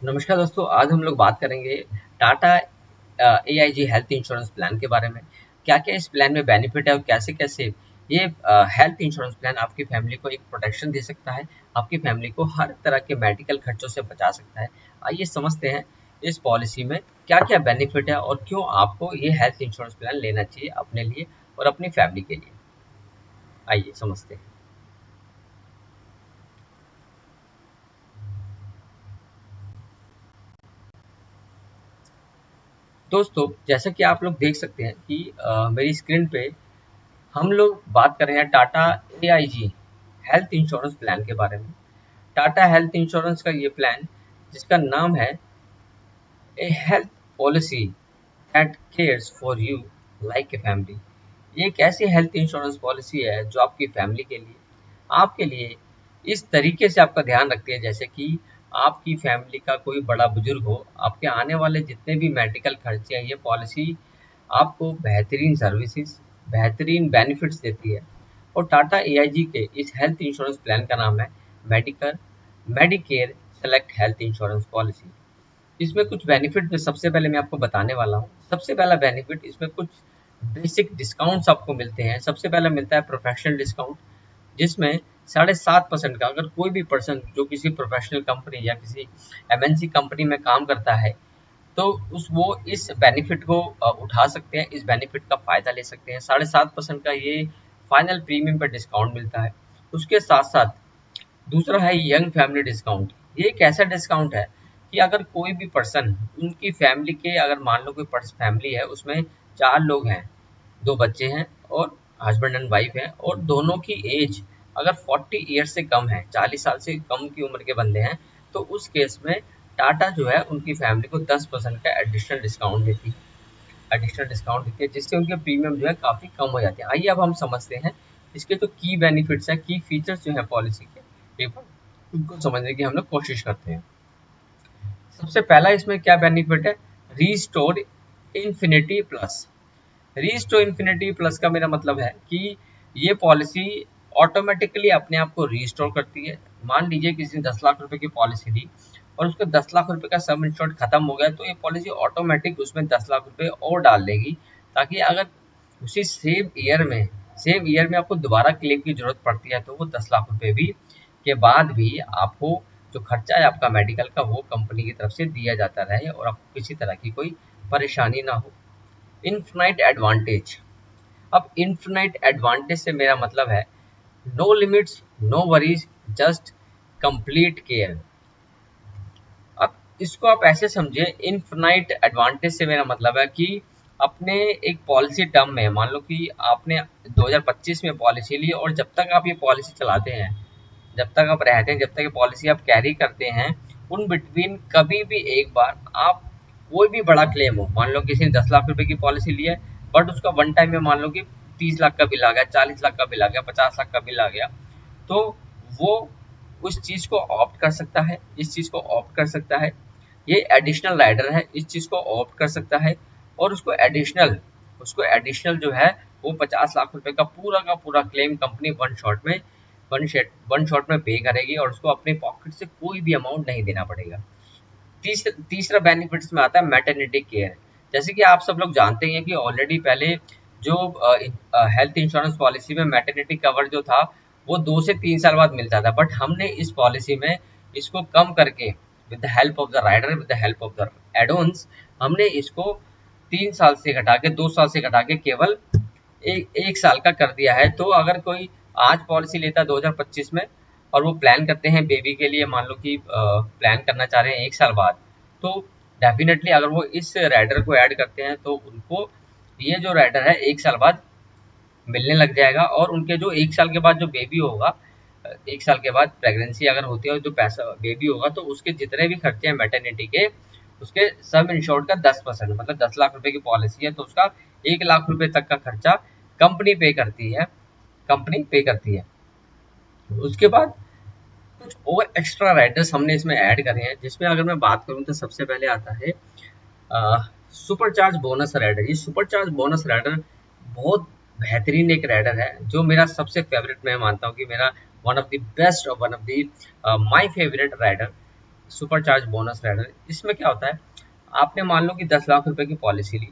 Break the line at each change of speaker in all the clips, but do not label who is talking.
नमस्कार दोस्तों, आज हम लोग बात करेंगे Tata AIG health insurance plan के बारे में। क्या क्या इस प्लान में बेनिफिट है और कैसे कैसे ये हेल्थ इंश्योरेंस प्लान आपकी फैमिली को एक प्रोटेक्शन दे सकता है, आपकी फैमिली को हर तरह के मेडिकल खर्चों से बचा सकता है। आइए समझते हैं इस पॉलिसी में क्या क्या बेनिफिट है और क्यों आपको ये हेल्थ इंश्योरेंस प्लान लेना चाहिए अपने लिए और अपनी फैमिली के लिए। आइए समझते हैं। दोस्तों, जैसा कि आप लोग देख सकते हैं कि मेरी स्क्रीन पे हम लोग बात कर रहे हैं Tata AIG health insurance plan के बारे में। टाटा हेल्थ इंश्योरेंस का ये प्लान, जिसका नाम है a health policy that cares for you like a family. ये एक ऐसी हेल्थ इंश्योरेंस पॉलिसी है जो आपके लिए इस तरीके से आपका ध्यान रखती है, जैसे कि आपकी फैमिली का कोई बड़ा बुजुर्ग हो, आपके आने वाले जितने भी मेडिकल खर्चे हैं, ये पॉलिसी आपको बेहतरीन सर्विसेज, बेहतरीन बेनिफिट्स देती है। और टाटा एआईजी के इस हेल्थ इंश्योरेंस प्लान का नाम है Medicare Medicare select health insurance policy. इसमें कुछ बेनिफिट में सबसे पहले मैं आपको बताने वाला हूँ। सबसे पहला बेनिफिट, इसमें कुछ बेसिक डिस्काउंट्स आपको मिलते हैं। सबसे पहला मिलता है प्रोफेशनल डिस्काउंट, जिसमें 7.5% का, अगर कोई भी पर्सन जो किसी प्रोफेशनल कंपनी या किसी एमएनसी कंपनी में काम करता है, तो वो इस बेनिफिट को उठा सकते हैं, इस बेनिफिट का फायदा ले सकते हैं। 7.5% का ये फाइनल प्रीमियम पर डिस्काउंट मिलता है। उसके साथ साथ दूसरा है यंग फैमिली डिस्काउंट। ये एक ऐसा डिस्काउंट है कि अगर कोई भी पर्सन, उनकी फैमिली के, अगर मान लो कोई फैमिली है उसमें 4 लोग हैं, 2 बच्चे हैं और हस्बैंड एंड वाइफ हैं, और दोनों की एज अगर 40 ईयर से कम है, 40 साल से कम की उम्र के बंदे हैं, तो उस केस में टाटा जो है उनकी फैमिली को 10% का एडिशनल डिस्काउंट देती है, जिससे उनके प्रीमियम जो है काफ़ी कम हो जाते हैं। आइए अब हम समझते हैं इसके जो की बेनिफिट्स हैं, की फीचर्स जो हैं पॉलिसी के, एक बार उनको समझने की हम लोग कोशिश करते हैं। सबसे पहला इसमें क्या बेनिफिट है, restore infinity plus. Restore infinity plus का मेरा मतलब है कि ये पॉलिसी ऑटोमेटिकली अपने आप को रीस्टोर करती है। मान लीजिए किसी ने 10 लाख रुपए की पॉलिसी दी और उसके 10 लाख रुपए का सम इंश्योर्ड खत्म हो गया, तो ये पॉलिसी ऑटोमेटिक उसमें 10 लाख रुपए और डाल देगी, ताकि अगर उसी सेम ईयर में आपको दोबारा क्लेम की जरूरत पड़ती है, तो वो 10 लाख रुपए भी के बाद भी आपको जो खर्चा है आपका मेडिकल का, वो कंपनी की तरफ से दिया जाता रहे और आपको किसी तरह की कोई परेशानी ना हो। Infinite advantage. अब इन्फिनाइट एडवांटेज से मेरा मतलब है no limits, no worries, just complete care. अब इसको आप ऐसे समझिए, इनफिनाइट एडवांटेज से मेरा मतलब है कि अपने एक पॉलिसी टर्म में, मान लो कि आपने 2025 में पॉलिसी ली और जब तक आप ये पॉलिसी चलाते हैं, जब तक आप रहते हैं, जब तक ये पॉलिसी आप कैरी करते हैं, उन बिटवीन कभी भी एक बार आप कोई भी बड़ा क्लेम हो, मान लो किसी ने 10 लाख रुपए की पॉलिसी ली है, बट उसका वन टाइम में मान लो कि 30 लाख का बिल आ गया, 40 लाख का बिल आ गया, 50 लाख का बिल आ गया, तो वो उस चीज को ऑप्ट कर सकता है, इस चीज को ऑप्ट कर सकता है। ये एडिशनल राइडर है, इस चीज को ऑप्ट कर सकता है और उसको एडिशनल जो है वो 50 लाख रुपए का पूरा क्लेम कंपनी वन शॉट में पे करेगी और उसको अपने पॉकेट से कोई भी अमाउंट नहीं देना पड़ेगा। तीसरा बेनिफिट्स में आता है मैटरनिटी केयर। जैसे कि आप सब लोग जानते हैं कि ऑलरेडी पहले जो हेल्थ इंश्योरेंस पॉलिसी में मैटरनिटी कवर जो था, वो 2 से 3 साल बाद मिलता था, बट हमने इस पॉलिसी में इसको कम करके, with the help of the rider, with the help of the addons, हमने इसको 3 साल से घटा के, 2 साल से घटा के केवल एक साल का कर दिया है। तो अगर कोई आज पॉलिसी लेता है 2025 में और वो प्लान करते हैं बेबी के लिए, मान लो कि प्लान करना चाह रहे हैं 1 साल बाद, तो डेफिनेटली अगर वो इस राइडर को ऐड करते हैं तो उनको ये जो राइडर है 1 साल बाद मिलने लग जाएगा। और उनके जो 1 साल के बाद जो बेबी होगा, 1 साल के बाद प्रेगनेंसी अगर होती है और जो पैसा बेबी होगा, तो उसके जितने भी खर्चे हैं मैटरनिटी के, उसके सब इंश्योर्ड का 10%, मतलब 10 लाख रुपए की पॉलिसी है तो उसका 1 लाख रुपए तक का खर्चा कंपनी पे करती है कंपनी पे करती है। उसके बाद कुछ और एक्स्ट्रा राइडर्स हमने इसमें ऐड करे हैं, जिसमें अगर मैं बात करूं तो सबसे पहले आता है सुपर चार्ज बोनस राइडर। ये सुपर चार्ज बोनस राइडर बहुत बेहतरीन एक राइडर है, जो मेरा सबसे फेवरेट, मैं मानता हूँ कि मेरा वन ऑफ द बेस्ट और one of the my favourite rider. Super charge bonus rider. इसमें क्या होता है, आपने मान लो कि 10 लाख रुपए की पॉलिसी ली,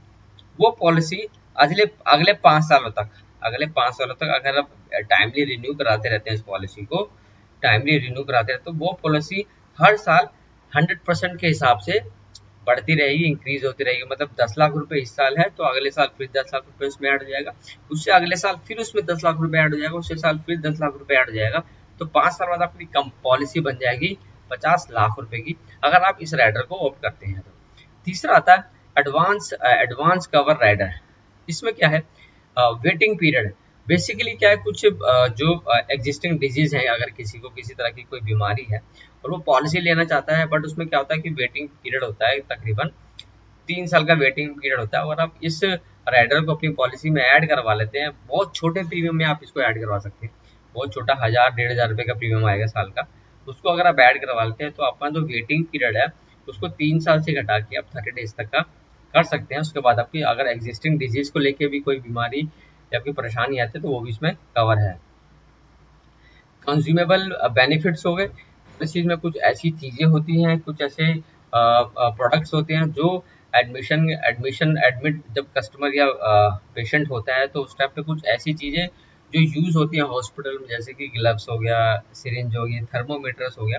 वो पॉलिसी अगले अगले 5 सालों तक, अगर आप टाइमली रिन्यू कराते रहते हैं इस पॉलिसी को, टाइमली रिन्यू कराते रहते, तो वो पॉलिसी हर साल 100% के हिसाब से बढ़ती रहेगी, इंक्रीज होती रहेगी। मतलब 10 लाख रुपए इस साल है तो अगले साल फिर 10 लाख रुपए उसमें ऐड हो जाएगा, उससे अगले साल फिर उसमें 10 लाख रुपए ऐड हो जाएगा, उससे साल फिर 10 लाख रुपए ऐड हो जाएगा। तो 5 साल बाद आपकी कम पॉलिसी बन जाएगी 50 लाख रुपए की, अगर आप इस राइडर को ऑप्ट करते हैं तो। तीसरा आता है एडवांस कवर राइडर। इसमें क्या है, वेटिंग पीरियड। बेसिकली क्या है, कुछ जो एग्जिस्टिंग डिजीज है, अगर किसी को किसी तरह की कोई बीमारी है और वो पॉलिसी लेना चाहता है, बट उसमें क्या होता है कि वेटिंग पीरियड होता है, तकरीबन 3 साल का वेटिंग पीरियड होता है। और आप इस राइडर को अपनी पॉलिसी में ऐड करवा लेते हैं, बहुत छोटे प्रीमियम में आप इसको ऐड करवा सकते हैं, बहुत छोटा 1000-1500 रुपये का प्रीमियम आएगा साल का। उसको अगर आप ऐड करवा लेते हैं तो अपना जो वेटिंग पीरियड है उसको 3 साल से घटा के आप 30 डेज तक का कर सकते हैं। उसके बाद आपकी अगर एग्जिस्टिंग डिजीज को लेके भी कोई बीमारी या कोई परेशानी आती है तो वो भी इसमें कवर है। कंज्यूमेबल बेनिफिट्स हो गए, इस चीज़ में कुछ ऐसी चीज़ें होती हैं, कुछ ऐसे प्रोडक्ट्स होते हैं जो एडमिट जब कस्टमर या पेशेंट होता है तो उस टाइम पे कुछ ऐसी चीज़ें जो यूज़ होती हैं हॉस्पिटल में, जैसे कि ग्लव्स हो गया, सिरिंज हो गई, थर्मोमीटर्स हो गया,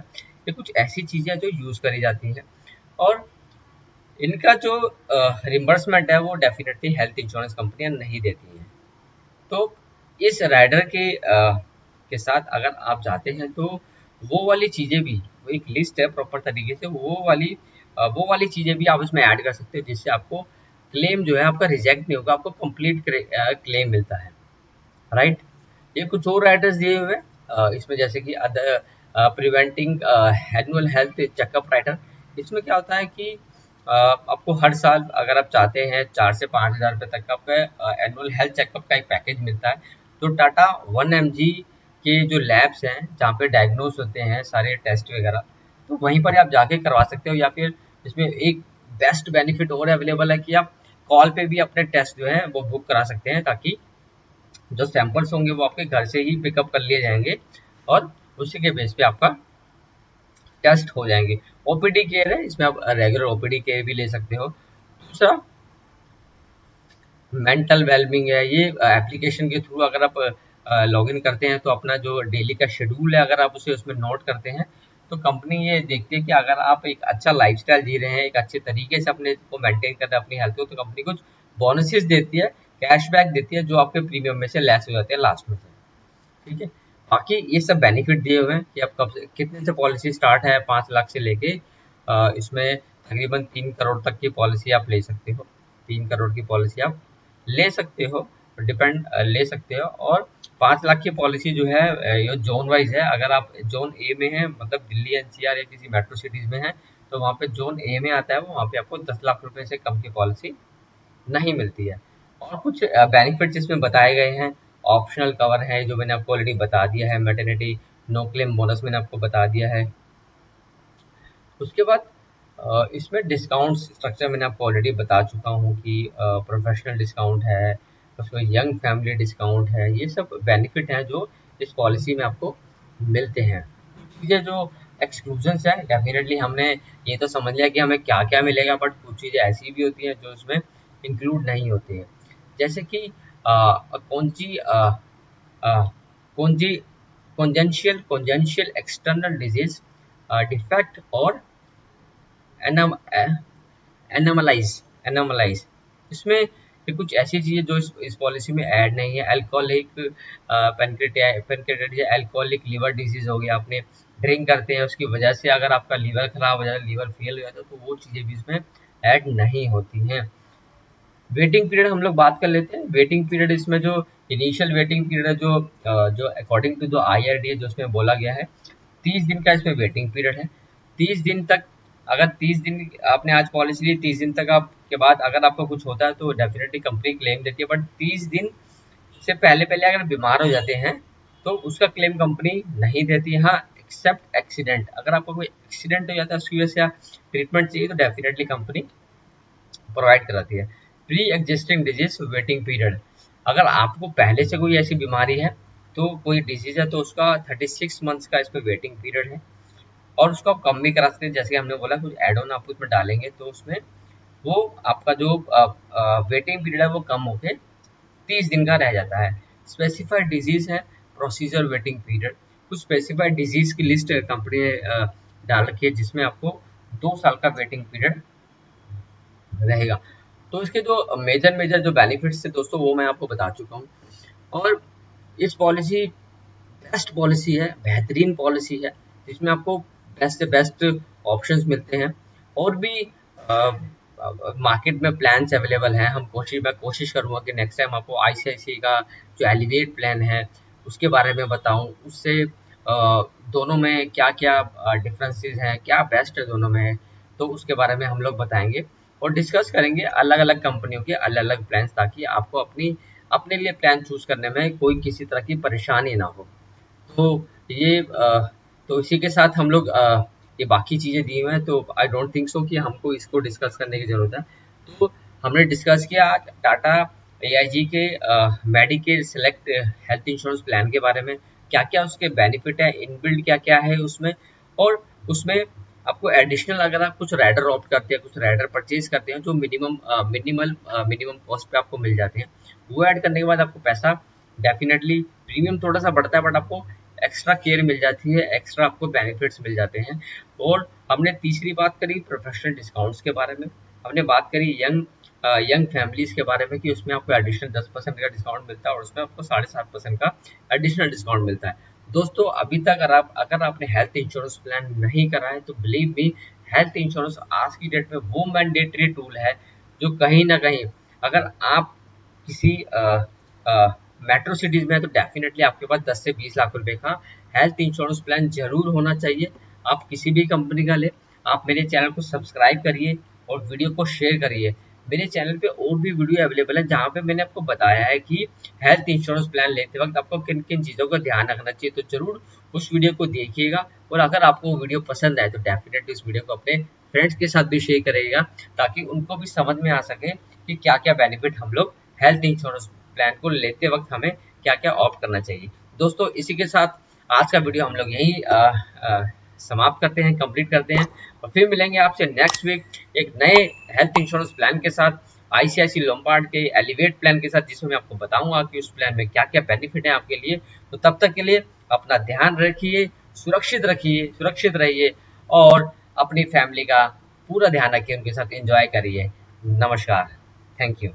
ये कुछ ऐसी चीज़ें जो यूज़ करी जाती हैं। और इनका जो रिम्बर्समेंट है वो डेफिनेटली हेल्थ इंश्योरेंस कंपनियां नहीं देती हैं। तो इस राइडर के साथ अगर आप जाते हैं तो वो वाली चीज़ें भी, वो एक लिस्ट है प्रॉपर तरीके से, वो वाली चीज़ें भी आप इसमें ऐड कर सकते हो, जिससे आपको क्लेम जो है आपका रिजेक्ट नहीं होगा, आपको कंप्लीट क्लेम मिलता है, राइट। ये कुछ और राइडर्स दिए हुए हैं, इसमें जैसे कि other preventing annual health checkup rider. इसमें क्या होता है कि आपको हर साल अगर आप चाहते हैं 4 से 5 हज़ार रुपये तक का आपका एनुअल हेल्थ चेकअप का एक पैकेज मिलता है। तो टाटा 1mg के जो लैब्स हैं जहाँ पे डायग्नोज होते हैं सारे टेस्ट वगैरह, तो वहीं पर आप जाके करवा सकते हो। या फिर इसमें एक बेस्ट बेनिफिट और अवेलेबल है कि आप कॉल पे भी अपने टेस्ट जो है वो बुक करा सकते हैं, ताकि जो सैंपल्स होंगे वो आपके घर से ही पिकअप कर लिए जाएंगे और उसी के बेस पे आपका टेस्ट हो जाएंगे। ओपीडी केयर है, इसमें आप रेगुलर ओपीडी केयर भी ले सकते हो। दूसरा मेंटल वेलबींग है, ये एप्लीकेशन के थ्रू अगर आप लॉगिन करते हैं तो अपना जो डेली का शेड्यूल है अगर आप उसे उसमें नोट करते हैं तो कंपनी ये देखती है कि अगर आप एक अच्छा लाइफस्टाइल जी रहे हैं, एक अच्छे तरीके से अपने को मेंटेन कर रहे हैं अपनी हेल्थ को, तो कंपनी कुछ बोनसेस देती है, कैशबैक देती है, जो आपके प्रीमियम में से लेस हो जाते हैं लास्ट में से। ठीक है, बाकी ये सब बेनिफिट दिए हुए हैं कि आप कब से कितने से पॉलिसी स्टार्ट है, 5 लाख से लेके इसमें तकरीबन 3 करोड़ तक की पॉलिसी आप ले सकते हो, 3 करोड़ की पॉलिसी आप ले सकते हो, ले सकते हो। और 5 लाख की पॉलिसी जो है ये जोन वाइज है। अगर आप जोन ए में है, मतलब दिल्ली एनसीआर या किसी मेट्रो सिटीज में है, तो वहाँ पे जोन ए में आता है, वहाँ पे आपको 10 लाख रुपए से कम की पॉलिसी नहीं मिलती है। और कुछ बेनिफिट्स इसमें बताए गए हैं, ऑप्शनल कवर है जो मैंने आपको ऑलरेडी बता दिया है, मैटरनिटी नो क्लेम बोनस मैंने आपको बता दिया है। उसके बाद इसमें डिस्काउंट स्ट्रक्चर मैंने आपको ऑलरेडी बता चुका हूँ कि प्रोफेशनल डिस्काउंट है, उसमें यंग फैमिली डिस्काउंट है, ये सब बेनिफिट हैं जो इस पॉलिसी में आपको मिलते हैं। चीज़ें जो एक्सक्लूजन्स है, डेफिनेटली हमने ये तो समझ लिया कि हमें क्या क्या मिलेगा, बट कुछ चीज़ें ऐसी भी होती हैं जो इसमें इंक्लूड नहीं होती है, जैसे कि कौनजी कौनजी कॉन्जेंशियल एक्सटर्नल डिजीज, डिफेक्ट और एनम एनामलाइज एनामलाइज। इसमें ये कुछ ऐसी चीज़ें जो इस पॉलिसी में ऐड नहीं है। Alcoholic pancreatitis, alcoholic liver disease हो गया, आपने ड्रिंक करते हैं उसकी वजह से अगर आपका लीवर खराब हो जाता है, लीवर फेल हो जाता है, तो वो चीज़ें भी इसमें ऐड नहीं होती हैं। वेटिंग पीरियड हम लोग बात कर लेते हैं। वेटिंग पीरियड इसमें जो इनिशियल वेटिंग पीरियड है, जो अकॉर्डिंग टू जो IRDA जो इसमें बोला गया है, 30 दिन का इसमें वेटिंग पीरियड है। 30 दिन तक, अगर 30 दिन आपने आज पॉलिसी ली, 30 दिन तक आप के बाद अगर आपको कुछ होता है तो डेफिनेटली कंपनी क्लेम देती है, बट 30 दिन से पहले पहले अगर बीमार हो जाते हैं तो उसका क्लेम कंपनी नहीं देती। हाँ, एक्सेप्ट एक्सीडेंट, अगर आपको कोई एक्सीडेंट हो जाता है उसकी वजह से ट्रीटमेंट चाहिए तो डेफिनेटली कंपनी प्रोवाइड कराती है। Pre existing disease waiting period, अगर आपको पहले से कोई ऐसी बीमारी है, तो कोई डिजीज है, तो उसका 36 मंथ्स का इसमें वेटिंग पीरियड है। और उसको आप कम भी करा सकते हैं। जैसे हमने बोला कुछ एड ऑन आप उसमें डालेंगे तो उसमें वो आपका जो वेटिंग पीरियड है वो कम होके 30 दिन का रह जाता है। स्पेसिफाइड डिजीज है, प्रोसीजर वेटिंग पीरियड। कुछ स्पेसिफाइड डिजीज की लिस्ट कंपनी ने डाल रखी है जिसमें आपको 2 साल का वेटिंग पीरियड रहेगा। तो इसके जो मेजर मेजर जो बेनिफिट्स थे दोस्तों वो मैं आपको बता चुका हूँ। और इस पॉलिसी बेस्ट पॉलिसी है, बेहतरीन पॉलिसी है, जिसमें आपको बेस्ट से बेस्ट ऑप्शंस मिलते हैं। और भी मार्केट में प्लान्स अवेलेबल हैं। मैं कोशिश करूंगा कि नेक्स्ट टाइम आपको आईसीआईसीआई का जो एलिवेट प्लान है उसके बारे में बताऊं। उससे दोनों में क्या क्या डिफरेंसेस हैं, क्या बेस्ट है दोनों में, तो उसके बारे में हम लोग बताएंगे और डिस्कस करेंगे अलग अलग कंपनियों के अलग अलग प्लान्स, ताकि आपको अपने लिए प्लान चूज करने में कोई किसी तरह की परेशानी ना हो। तो ये तो इसी के साथ हम लोग ये बाकी चीज़ें दी हुई हैं, तो आई डोंट थिंक सो कि हमको इसको डिस्कस करने की ज़रूरत है। तो हमने डिस्कस किया आज टाटा एआईजी के Medicare select health insurance plan के बारे में, क्या क्या उसके बेनिफिट है, इनबिल्ड क्या क्या है उसमें। और उसमें आपको एडिशनल अगर आप कुछ राइडर ऑप्ट करते हैं, कुछ राइडर परचेज करते हैं जो मिनिमम कॉस्ट पे आपको मिल जाते हैं, वो ऐड करने के बाद आपको पैसा डेफिनेटली प्रीमियम थोड़ा सा बढ़ता है, बट आपको एक्स्ट्रा केयर मिल जाती है, एक्स्ट्रा आपको बेनिफिट्स मिल जाते हैं। और हमने तीसरी बात करी प्रोफेशनल डिस्काउंट्स के बारे में, हमने बात करी यंग फैमिलीज के बारे में कि उसमें आपको एडिशनल 10% का डिस्काउंट मिलता है और उसमें आपको 7.5% का एडिशनल डिस्काउंट मिलता है। दोस्तों अभी तक अगर आपने हेल्थ इंश्योरेंस प्लान नहीं करा है तो बिलीव मी, हेल्थ इंश्योरेंस आज की डेट में वो मैंडेटरी टूल है जो कहीं ना कहीं, अगर आप किसी मेट्रो सिटीज में है तो डेफिनेटली आपके पास 10 से 20 लाख रुपए का हेल्थ इंश्योरेंस प्लान जरूर होना चाहिए। आप किसी भी कंपनी का ले, आप मेरे चैनल को सब्सक्राइब करिए और वीडियो को शेयर करिए। मेरे चैनल पे और भी वीडियो अवेलेबल है जहाँ पे मैंने आपको बताया है कि हेल्थ इंश्योरेंस प्लान लेते वक्त आपको किन किन चीज़ों का ध्यान रखना चाहिए, तो जरूर उस वीडियो को देखिएगा। और अगर आपको वीडियो पसंद आए तो डेफिनेटली इस वीडियो को अपने फ्रेंड्स के साथ भी शेयर करिएगा, ताकि उनको भी समझ में आ सके कि क्या क्या बेनिफिट हम लोग हेल्थ इंश्योरेंस प्लान को लेते वक्त हमें क्या क्या ऑप्ट करना चाहिए। दोस्तों इसी के साथ आज का वीडियो हम लोग यही समाप्त करते हैं, कंप्लीट करते हैं और फिर मिलेंगे आपसे नेक्स्ट वीक एक नए हेल्थ इंश्योरेंस प्लान के साथ, आईसीआईसीआई लोम्बार्ड के एलिवेट प्लान के साथ, जिसमें मैं आपको बताऊंगा कि उस प्लान में क्या क्या बेनिफिट है आपके लिए। तो तब तक के लिए अपना ध्यान रखिए, सुरक्षित रहिए और अपनी फैमिली का पूरा ध्यान रखिए, उनके साथ एंजॉय करिए। नमस्कार, थैंक यू।